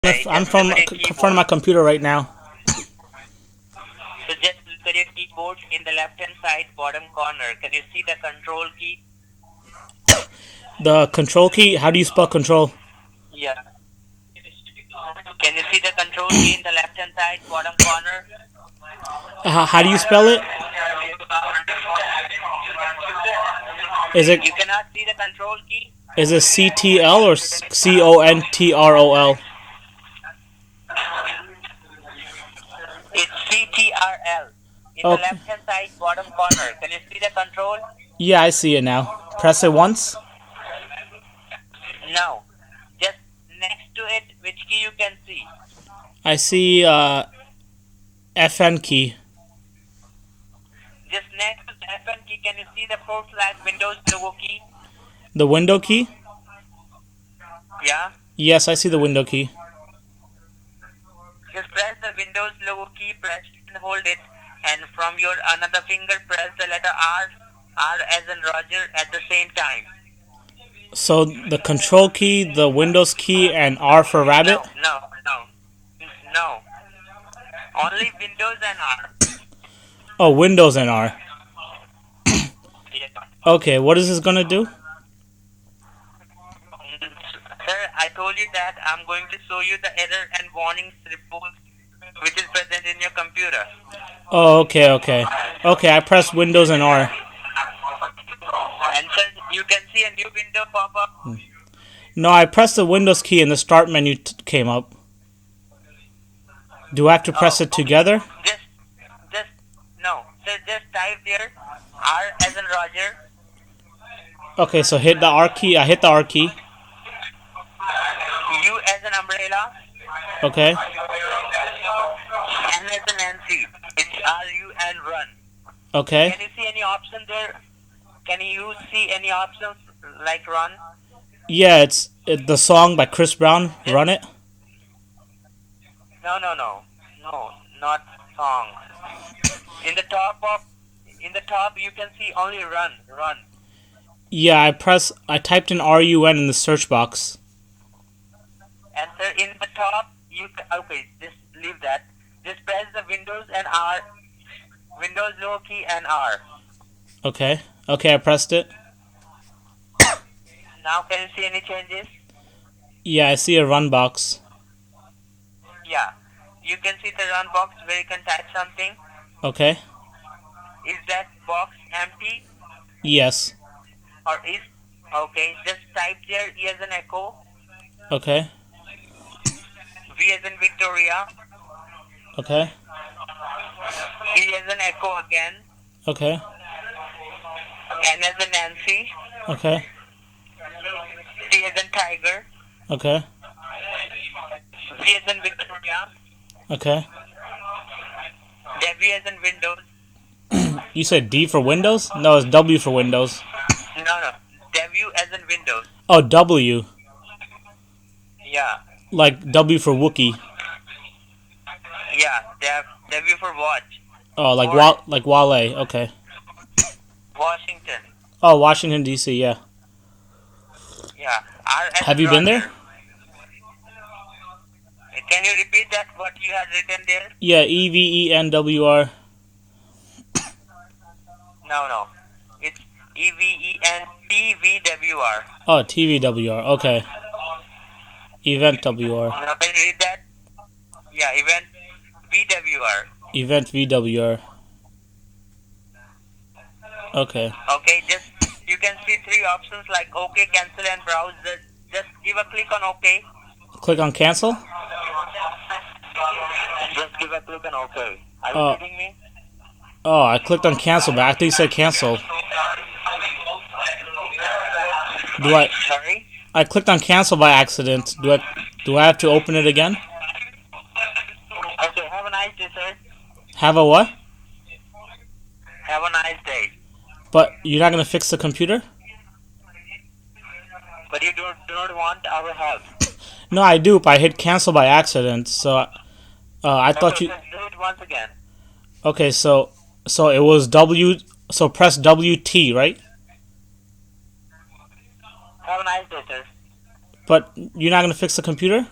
I'm from in front of my computer right now. So just look at your keyboard in the left hand side bottom corner. Can you see the control key? The control key. How do you spell control? Yeah. Can you see the control key in the left hand side bottom corner? How do you spell it? Is it You cannot see the control key? is it CTL or CONTROL? It's CTRL. In Oh, the left hand side bottom corner. Can you see the control? yeah, I see it now. Press it once. No. Just next to it, which key you can see? I see FN key. Just next to the FN key, can you see the / Windows logo key? The window key? Yeah. Yes, I see the window key. Just press the Windows logo key, press it and hold it, and from your another finger press the letter R as in Roger at the same time. So the control key, the Windows key, and R for rabbit? No. Only Windows and R. Oh, Windows and R. Yeah. Okay, what is this gonna do? Sir, I told you that I'm going to show you the error and warnings report which is present in your computer. Oh, okay. Okay, I pressed Windows and R. And sir, you can see a new window pop up. No, I pressed the Windows key and the start menu came up. Do I have to press it together? No. Sir, just type there R as in Roger, Okay, so hit the R key. I hit the R key. U as an umbrella, Okay. N as in Nancy. It's RU and run. Okay. Can you see any option there? Can you see any options like run? Yeah, it's the song by Chris Brown. Run it. No, not song. In the top you can see only run. Yeah, I typed in RUN in the search box. And sir, in the top okay, just leave that. Just press the Windows and R, Windows low key and R. Okay, I pressed it. Now can you see any changes? Yeah, I see a run box. Yeah. You can see the run box where you can type something. Okay. Is that box empty Yes. or is okay? Just type there E as in echo, Okay. V as in Victoria, Okay. E as in echo again, Okay. N as in Nancy, Okay. T as in Tiger, Okay. V as in Victoria, Okay. W as in Windows. You said D for Windows? No, it's W for Windows. No. W as in Windows. Oh, W. Yeah. Like W for Wookie. Yeah. W for watch. Oh, like Or- like Wale. Okay. Washington. Oh, Washington D.C. Yeah. Yeah. R as Have in you been Roger. there? Can you repeat that? What you had written there? Yeah. EVENWR. No. It's EVENTVWR. Oh, TVWR. Okay. Event WR. Now can you read that? Yeah, event VWR. Event VWR. Okay. Okay, just you can see three options like OK, cancel, and browse. Just give a click on OK. Click on cancel. Just give a click on OK. Are you Oh. kidding me? Oh, I clicked on cancel, but I think it said cancel. Sorry? I clicked on cancel by accident. Do I have to open it again? Okay, have a nice day, sir. Have a what? Have a nice day. But you're not gonna fix the computer? But you do not want our help. No, I do, but I hit cancel by accident. So, I thought Okay, you. just do it once again. Okay, so it was W. So press WT, right? Have a nice day, sir. But you're not gonna fix the computer?